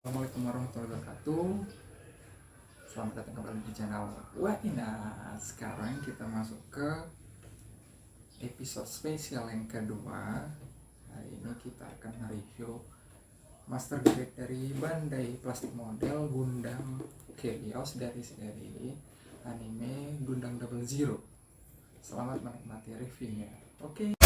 Assalamualaikum warahmatullahi wabarakatuh. Selamat datang kembali di channel Waina. Sekarang kita masuk ke episode spesial yang kedua. Hari ini kita akan mereview master grade dari Bandai Plastik Model Gundam Kyrios dari seri anime Gundam Double Zero. Selamat menikmati reviewnya. Oke.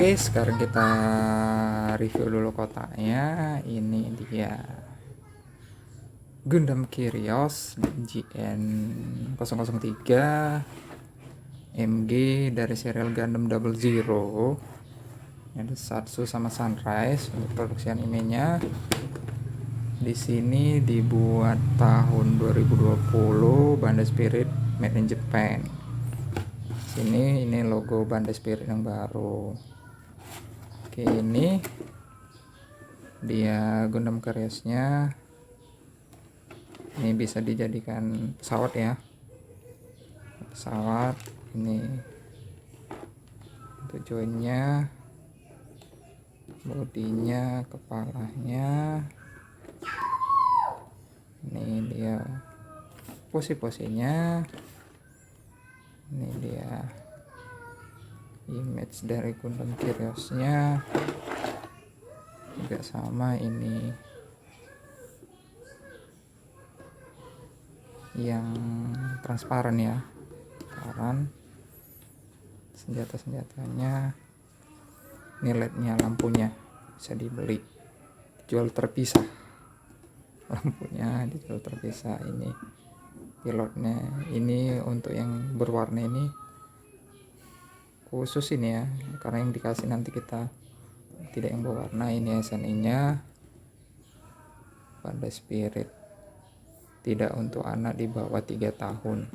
Oke, sekarang kita review dulu kotaknya. Ini dia Gundam Kyrios GN003 MG dari serial Gundam Double Zero. Ada Satsu sama Sunrise untuk produksi animenya. Di sini dibuat tahun 2020, Bandai Spirit made in Japan. Sini ini logo Bandai Spirit yang baru. Oke, ini dia Gundam Kyriosnya. Ini bisa dijadikan pesawat ya, pesawat. Ini untuk joinnya, bodinya, kepalanya. Ini dia posisinya. Ini dia image dari Gundam Kyriosnya juga sama. Ini yang transparan ya, transparan. Senjatanya, ini LED-nya, lampunya bisa dibeli, dijual terpisah. Lampunya dijual terpisah. Ini pilotnya. Ini untuk yang berwarna ini khusus ini ya, karena yang dikasih nanti kita tidak yang berwarna. Ini SNI-nya Bandai Spirit, tidak untuk anak di bawah 3 tahun.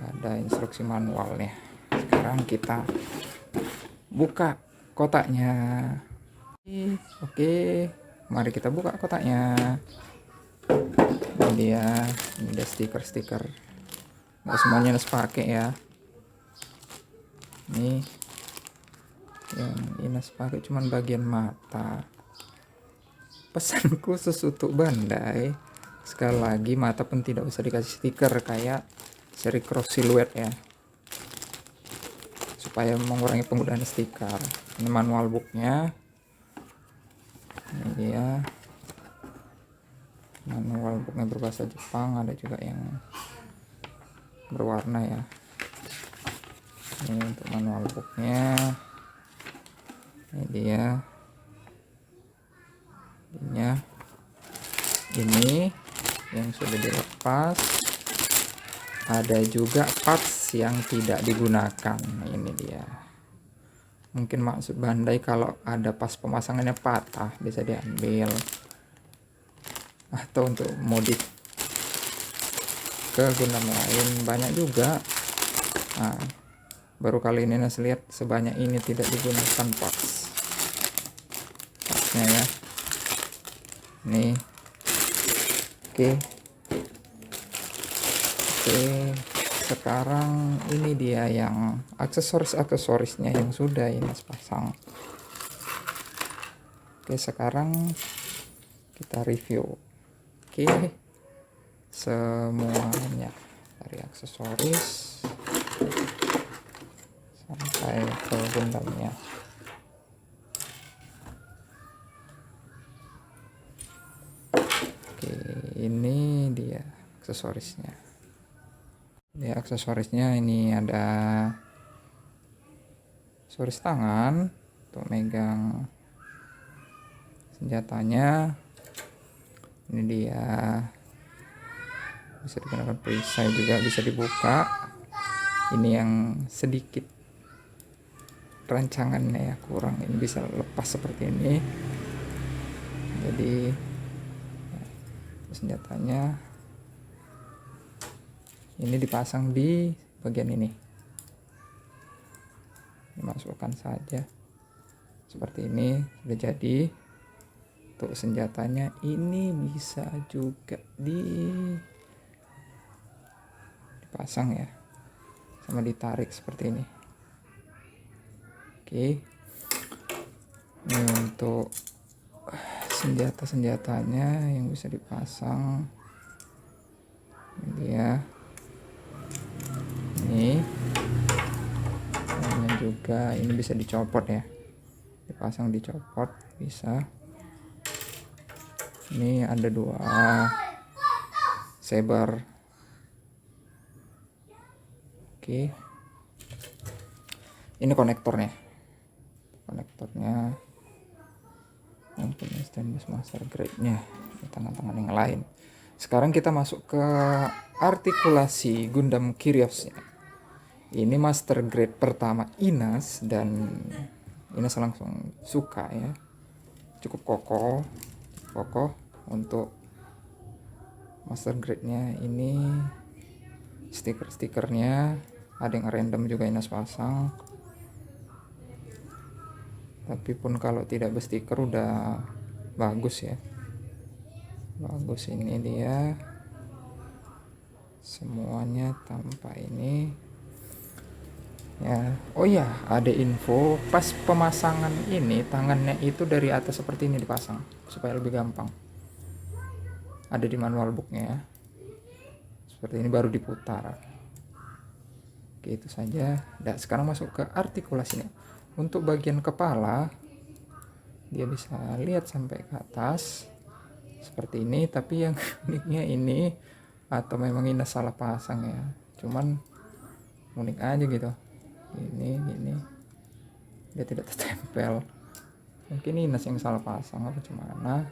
Ada instruksi manualnya. Sekarang kita buka kotaknya. Oke, mari kita buka kotaknya. Ini dia, ini ada stiker. Nggak semuanya harus pakai ya. Ini yang ini pakai cuman bagian mata. Pesan khusus untuk Bandai, sekali lagi mata pun tidak usah dikasih stiker kayak seri cross silhouette ya, supaya mengurangi penggunaan stiker. Ini manual booknya. Ini dia manual booknya berbahasa Jepang, ada juga yang berwarna ya. Ini untuk manual booknya. Ini dia ini yang sudah dilepas. Ada juga parts yang tidak digunakan. Ini dia, mungkin maksud Bandai kalau ada pas pemasangannya patah bisa diambil, atau untuk modif ke Gundam lain. Banyak juga. Nah, baru kali ini Nas lihat sebanyak ini tidak digunakan partsnya ya. Nih, oke. Sekarang ini dia yang aksesorisnya yang sudah ini pasang. Oke, sekarang kita review. Oke, semuanya dari aksesoris sampai ke Gundamnya. Oke, ini dia aksesorisnya. Di aksesorisnya ini ada aksesoris tangan untuk megang senjatanya. Ini dia, bisa digunakan perisai juga, bisa dibuka. Ini yang sedikit rancangannya ya kurang, ini bisa lepas seperti ini. Jadi senjatanya ini dipasang di bagian ini, dimasukkan saja seperti ini, sudah jadi. Untuk senjatanya ini bisa juga dipasang ya, sama ditarik seperti ini. Oke, ini untuk senjatanya yang bisa dipasang. Ini dia. Ini juga ini bisa dicopot ya, dipasang, dicopot bisa. Ini ada 2 saber. Oke, ini konektornya yang punya stainless master grade nya, tangan-tangan yang lain. Sekarang kita masuk ke artikulasi Gundam Kyrios. Ini master grade pertama Inas, dan Inas langsung suka ya, cukup kokoh untuk master grade nya. Ini stiker-stikernya ada yang random juga Inas pasang, tapi pun kalau tidak berstiker udah bagus ya, bagus. Ini dia semuanya tanpa ini ya. Oh ya, ada info pas pemasangan ini, tangannya itu dari atas seperti ini dipasang supaya lebih gampang. Ada di manual booknya ya, seperti ini, baru diputar. Oke, itu saja. Nah, sekarang masuk ke artikulasinya. Untuk bagian kepala dia bisa lihat sampai ke atas seperti ini, tapi yang uniknya ini, atau memang ini salah pasang ya, cuman unik aja gitu. Ini dia tidak tertempel, mungkin ini yang salah pasang apa gimana.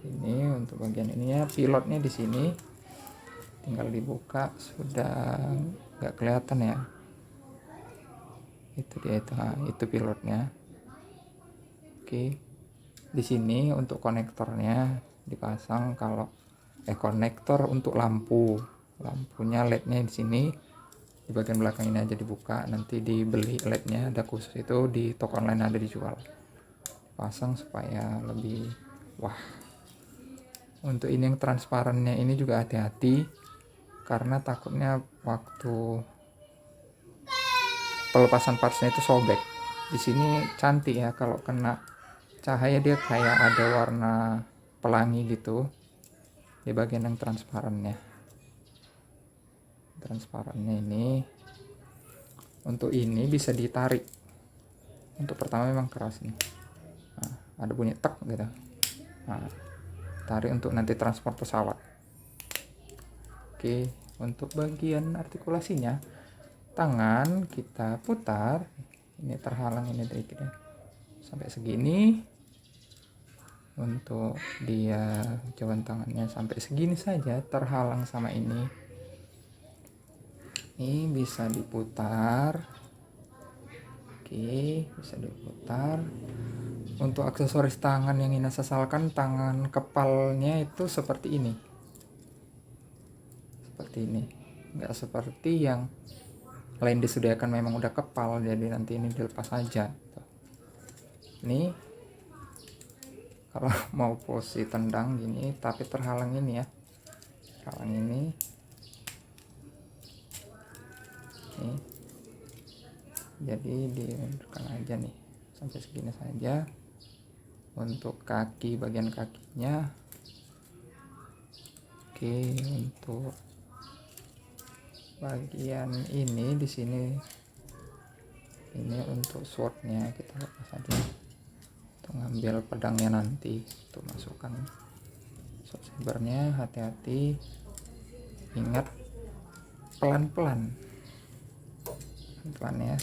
Ini untuk bagian ininya, pilotnya di sini tinggal dibuka, sudah nggak kelihatan ya, itu dia itu. Nah, itu pilotnya. Oke, di sini untuk konektornya dipasang. Kalau konektor untuk lampunya LED-nya di sini, di bagian belakang ini aja dibuka. Nanti dibeli LED-nya, ada khusus itu di toko online, ada dijual, pasang supaya lebih wah. Untuk ini yang transparannya ini juga hati-hati, karena takutnya waktu pelepasan partsnya itu sobek. Di sini cantik ya, kalau kena cahaya dia kayak ada warna pelangi gitu di bagian yang transparannya. Ini untuk ini bisa ditarik. Untuk pertama memang keras nih. Nah, ada bunyi tek gitu. Nah, tarik untuk nanti transport pesawat. Oke, untuk bagian artikulasinya, tangan kita putar, ini terhalang ini dikit ya, sampai segini. Untuk dia jauhan tangannya sampai segini saja, terhalang sama ini bisa diputar. Oke, bisa diputar. Untuk aksesoris tangan yang Ina sesalkan, tangan kepalnya itu seperti ini, nggak seperti yang lain disediakan memang udah kepal, jadi nanti ini dilepas aja. Ini kalau mau posisi tendang gini tapi terhalang ini ya, terhalang ini. Jadi diundurkan aja nih sampai segini saja. Untuk kaki, bagian kakinya, oke. Untuk bagian ini di sini, ini untuk swordnya kita lepas aja untuk ngambil pedangnya nanti, untuk masukkan sword sabernya. Hati-hati, ingat pelan-pelan ya.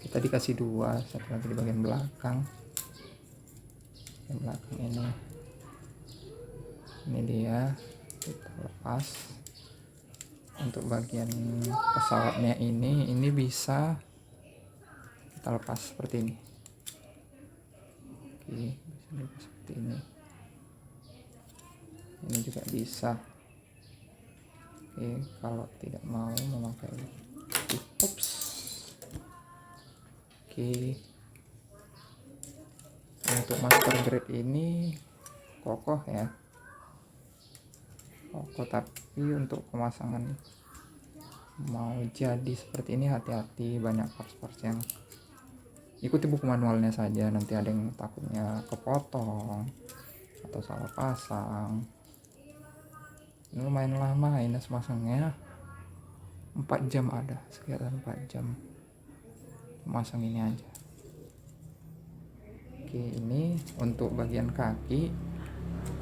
Kita dikasih 2, satu lagi di bagian belakang. Ini dia, kita lepas. Untuk bagian pesawatnya ini bisa kita lepas seperti ini. Oke, bisa lepas seperti ini. Ini juga bisa. Oke, kalau tidak mau memakai ups. Oke, untuk master grade ini kokoh ya, kokoh, tapi untuk pemasangan mau jadi seperti ini hati-hati, banyak parts-parts yang ikuti buku manualnya saja, nanti ada yang takutnya kepotong atau salah pasang. Ini lumayan lama ini masangnya, 4 jam ada, sekitar 4 jam masang ini aja. Oke, ini untuk bagian kaki,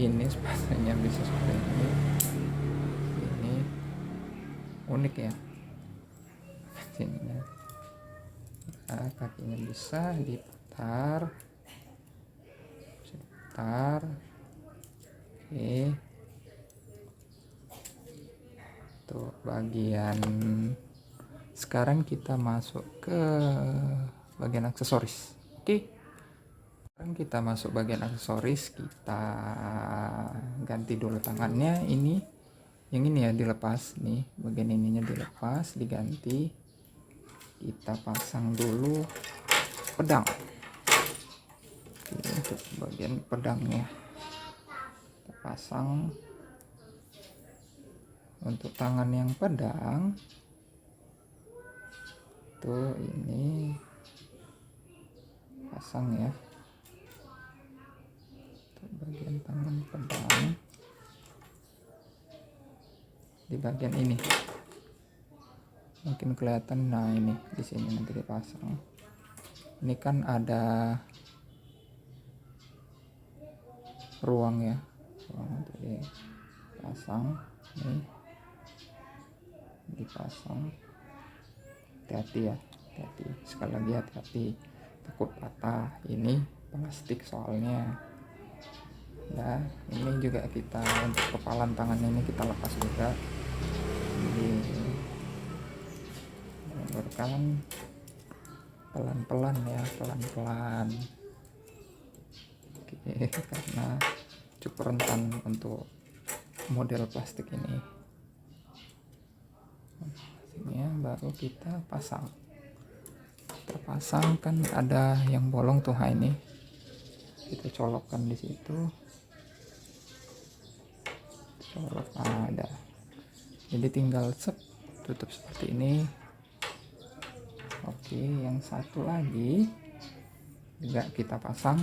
ini sepatunya bisa seperti ini unik ya sininya. Nah, kakinya bisa diputar. Oke, tuh bagian. Sekarang kita masuk ke bagian aksesoris. Oke, sekarang kita masuk bagian aksesoris. Kita ganti dulu tangannya. Ini yang ini ya dilepas nih, bagian ininya dilepas, diganti. Kita pasang dulu pedang. Oke, untuk bagian pedangnya kita pasang. Untuk tangan yang pedang tuh ini pasang ya, untuk bagian tangan pedang di bagian ini mungkin kelihatan. Nah, ini di sini nanti dipasang. Ini kan ada ruang ya, ruang untuk dipasang. Nih dipasang, hati-hati ya, hati-hati, sekali lagi hati-hati, takut patah. Ini plastik soalnya. Nah, ini juga kita untuk kepalan tangannya ini kita lepas juga. Jadi menggunakan pelan-pelan ya, pelan-pelan. Oke, karena cukup rentan untuk model plastik ini. Sini ya, baru kita pasang. Kita pasang kan ada yang bolong tuh, ini kita colokkan di situ. Colok, ada. Jadi tinggal tutup seperti ini. Oke, yang satu lagi juga kita pasang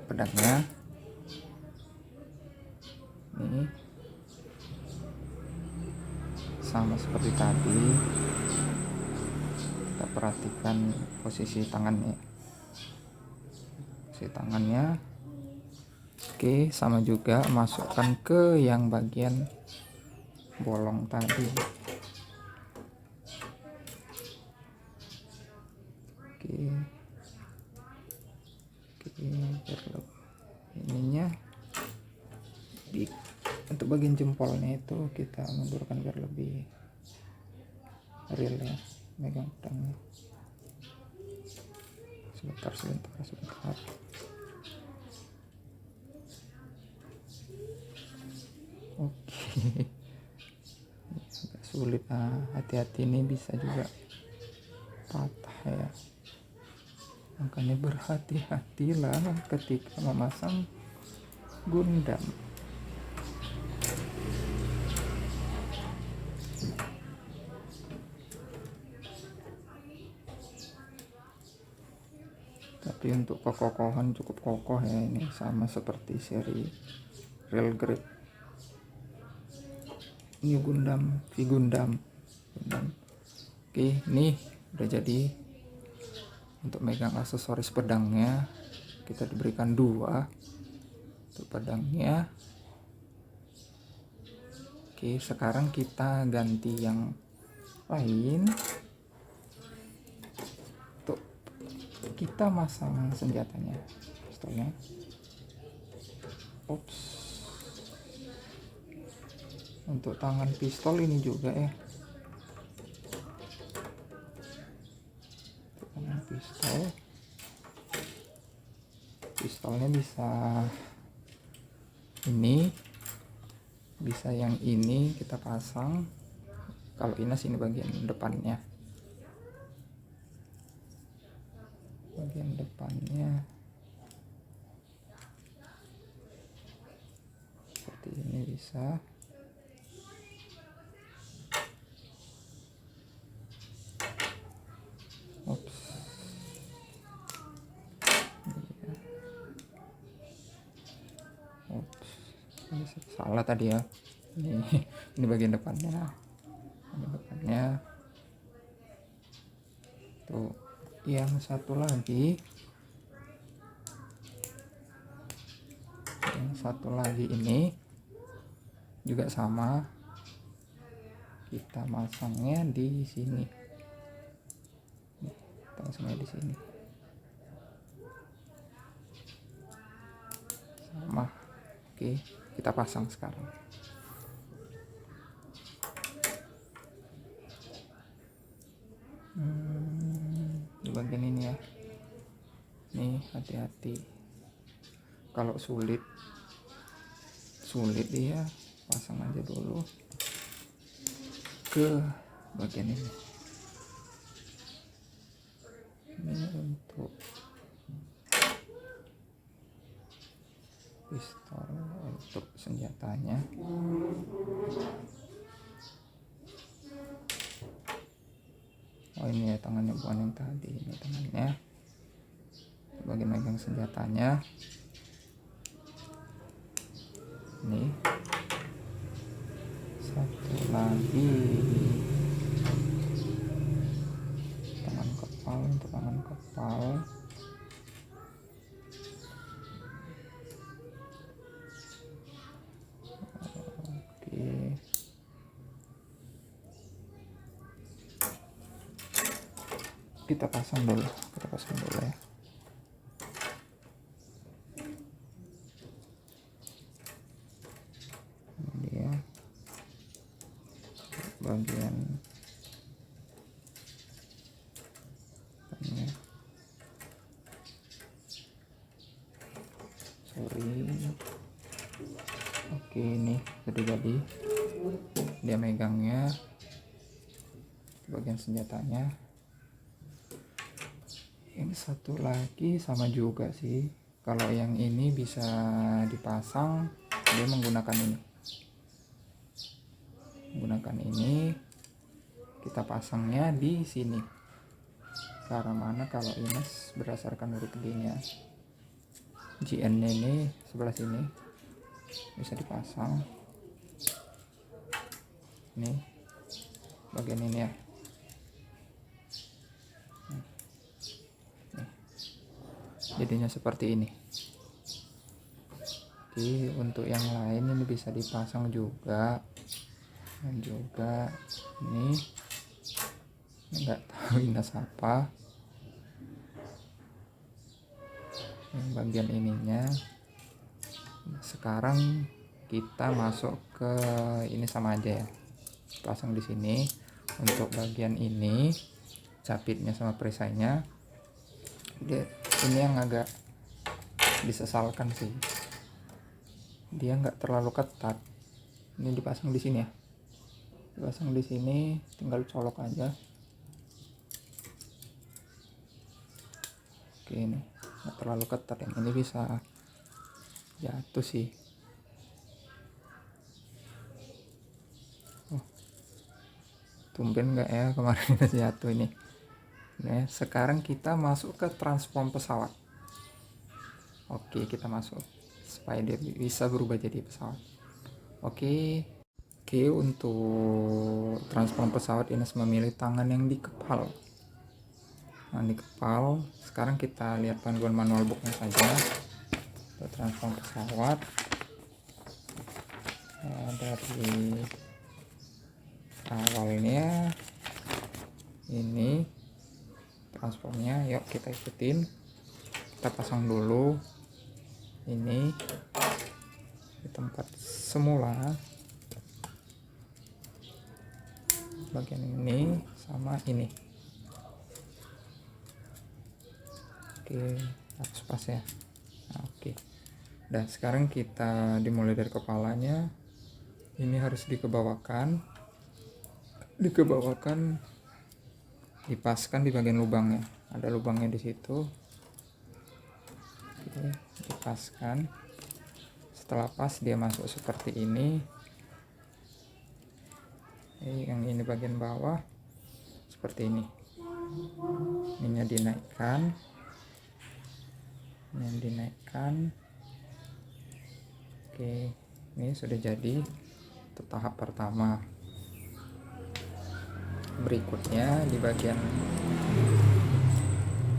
pedangnya. Ini sama seperti tadi, kita perhatikan posisi tangannya. Oke, sama juga masukkan ke yang bagian bolong tadi. Oke, ininya untuk bagian jempolnya itu kita mundurkan biar lebih real ya, megang pedangnya. Sebentar. Oke, agak sulit. Hati-hati, ini bisa juga patah ya, makanya berhati-hatilah ketika memasang Gundam. Tapi untuk kekokohan cukup kokoh ya, ini sama seperti seri Real Grip New Gundam, V-Gundam. Oke, nih udah jadi. Untuk megang aksesoris pedangnya kita diberikan 2 untuk pedangnya. Oke, sekarang kita ganti yang lain. Untuk kita masang senjatanya, pistolnya. Untuk tangan pistol ini juga ya, tangan pistolnya bisa ini, bisa yang ini kita pasang. Kalau ini sini bagian depannya, seperti ini bisa. salah tadi ya. Ini bagian depannya. Tuh, yang satu lagi ini juga sama, kita masangnya di sini. Sama. Oke, kita pasang sekarang. Di bagian ini ya. Nih, hati-hati. Kalau sulit dia, pasang aja dulu ke bagian ini. Ini untuk pistol, untuk senjatanya. Oh ini ya tangannya, bukan yang tadi. Ini tangannya, bagian megang senjatanya. Ini satu lagi tangan kepal, untuk tangan kepal. Oke, kita pasang dulu ya. Ini dia bagian ini. Oke, ini sudah jadi. Dia megangnya, bagian senjatanya. Yang satu lagi sama juga sih. Kalau yang ini bisa dipasang, dia menggunakan ini. Kita pasangnya di sini. Ke arah mana? Kalau ini berdasarkan huruf G-nya. JN ini sebelah sini bisa dipasang. Ini bagian ini ya. Jadinya seperti ini. Oke, untuk yang lain ini bisa dipasang juga. Dan juga ini nggak tahu ini apa. Yang bagian ininya. Sekarang kita masuk ke ini, sama aja ya. Pasang di sini. Untuk bagian ini capitnya sama perisainya. Ini yang agak disesalkan sih. Dia nggak terlalu ketat. Ini dipasang di sini ya. Dipasang di sini, tinggal colok aja. Oke, ini nggak terlalu ketat. Yang ini bisa jatuh sih. Tumben nggak ya kemarin kita jatuh ini. Nah, sekarang kita masuk ke transform pesawat. Oke, kita masuk supaya dia bisa berubah jadi pesawat. Oke, untuk transform pesawat ini memilih tangan yang di kepal. Sekarang kita lihat panduan manual booknya saja. Untuk transform pesawat, dari awalnya ini transformnya, yuk kita ikutin. Kita pasang dulu ini di tempat semula, bagian ini sama ini. Oke, harus pas ya. Oke. Dan sekarang kita dimulai dari kepalanya. Ini harus dikebawakan, dipaskan di bagian lubangnya. Ada lubangnya di situ. Oke, dipaskan. Setelah pas, dia masuk seperti ini. Yang ini bagian bawah seperti ini. Ininya dinaikkan. Oke, Ini sudah jadi untuk tahap pertama. Berikutnya di bagian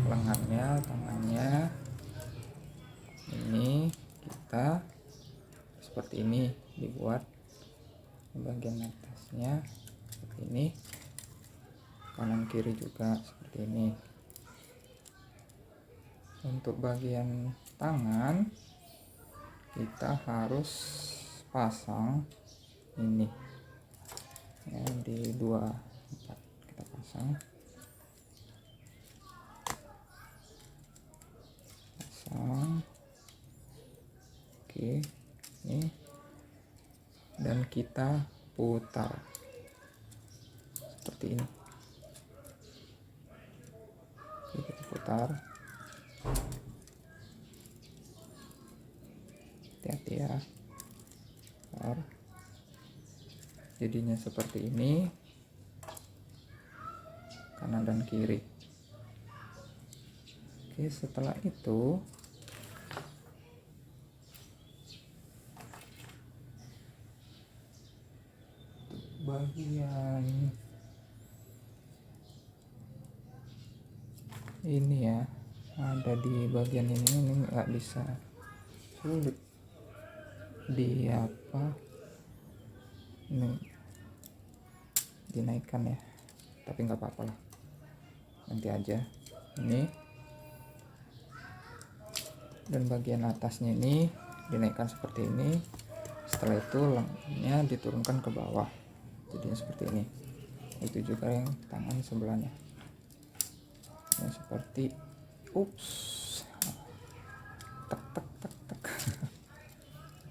lengannya, tangannya, ini kita seperti ini dibuat. Bagian atasnya seperti ini, kanan kiri juga seperti ini. Untuk bagian tangan kita harus pasang ini ya, di 2 4 kita pasang oke, ini, dan kita putar seperti ini. Oke, kita putar, hati-hati ya. Putar. Jadinya seperti ini, kanan dan kiri. Oke, setelah itu bagian ini ya, ada di bagian ini nggak bisa, sulit di apa ini dinaikkan ya, tapi nggak apa-apa lah, nanti aja ini. Dan bagian atasnya ini dinaikkan seperti ini, setelah itu lengannya diturunkan ke bawah, jadinya seperti ini. Itu juga yang tangan sebelahnya ya, seperti tek tek tek tek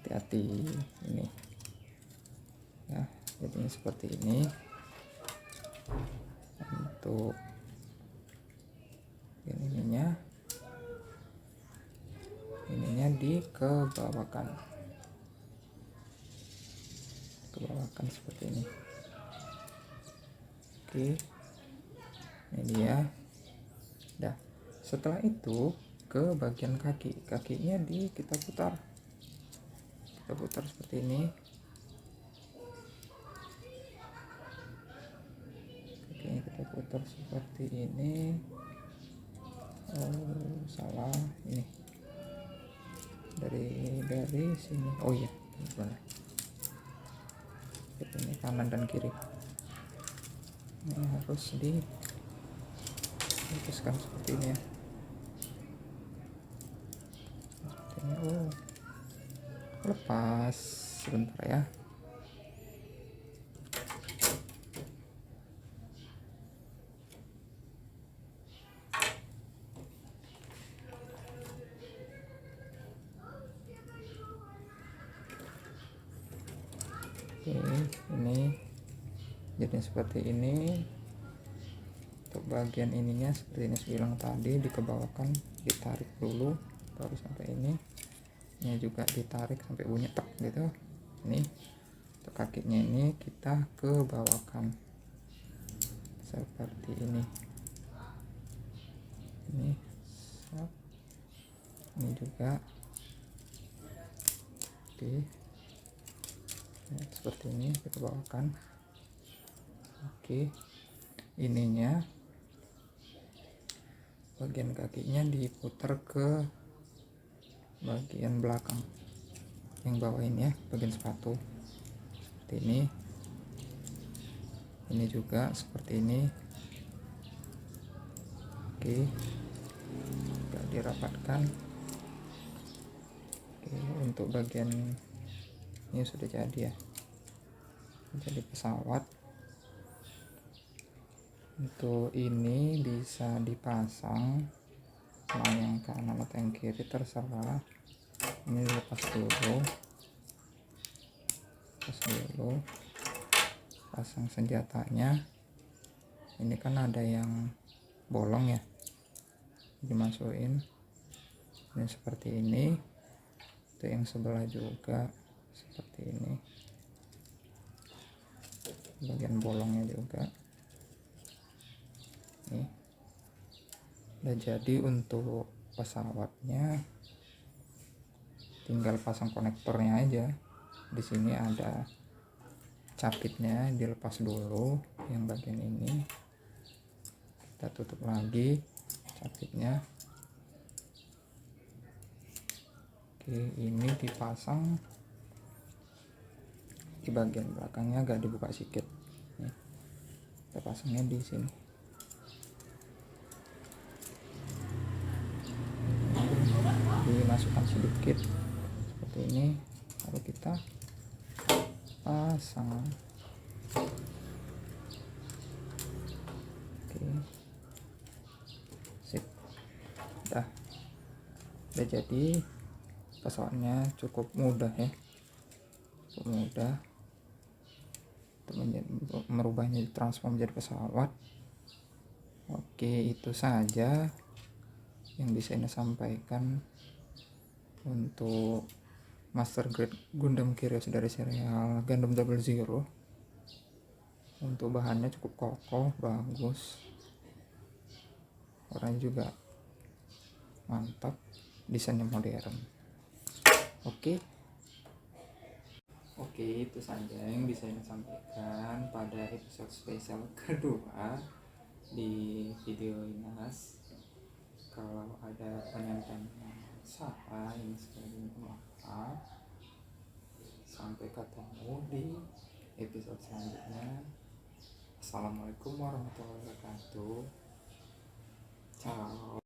hati-hati ini ya, jadinya seperti ini. Untuk ininya dikebawahkan seperti ini. Oke, ini dia. Dah, setelah itu ke bagian kakinya kita putar seperti ini. Kakinya kita putar seperti ini. Salah ini dari sini. Oh iya, benar. Ini kanan dan kiri. Ini harus diputuskan seperti ini ya. Seperti ini. Lepas sebentar ya. Oke, ini jadi seperti ini. Untuk bagian ininya seperti ini saya bilang tadi, dikebawahkan, ditarik dulu baru sampai ini juga ditarik sampai bunyi tek gitu. Ini untuk kakinya ini kita kebawahkan seperti ini. Ini juga oke ya, seperti ini kita bawakan. Oke, ininya bagian kakinya diputar ke bagian belakang yang bawah ini ya, bagian sepatu seperti ini juga seperti ini. Oke, agak dirapatkan. Oke, untuk bagian ini sudah jadi ya, jadi pesawat. Untuk ini bisa dipasang mau yang kanan atau yang kiri terserah. Ini lepas dulu, pasang senjatanya. Ini kan ada yang bolong ya, dimasukin ini seperti ini. Itu yang sebelah juga seperti ini, bagian bolongnya juga. Nih udah jadi. Untuk pesawatnya tinggal pasang konektornya aja Di sini ada capitnya, dilepas dulu yang bagian ini, kita tutup lagi capitnya. Oke, ini dipasang di bagian belakangnya, agak dibuka sedikit. Nih, kita pasangnya di sini. Dimasukkan sedikit seperti ini, lalu kita pasang. Oke, sip, udah jadi. Pesawatnya cukup mudah ya, cukup mudah untuk merubahnya, transform menjadi pesawat. Oke, itu saja yang bisa saya sampaikan untuk Master Grade Gundam Kyrios dari serial Gundam Double Zero. Untuk bahannya cukup kokoh, bagus, warnanya juga mantap, desainnya modern. Oke, itu saja yang bisa saya sampaikan pada episode spesial kedua di video Inas. Kalau ada penyampaian salah, ini sekali maaf. Sampai ketemu di episode selanjutnya. Assalamualaikum warahmatullahi wabarakatuh. Ciao.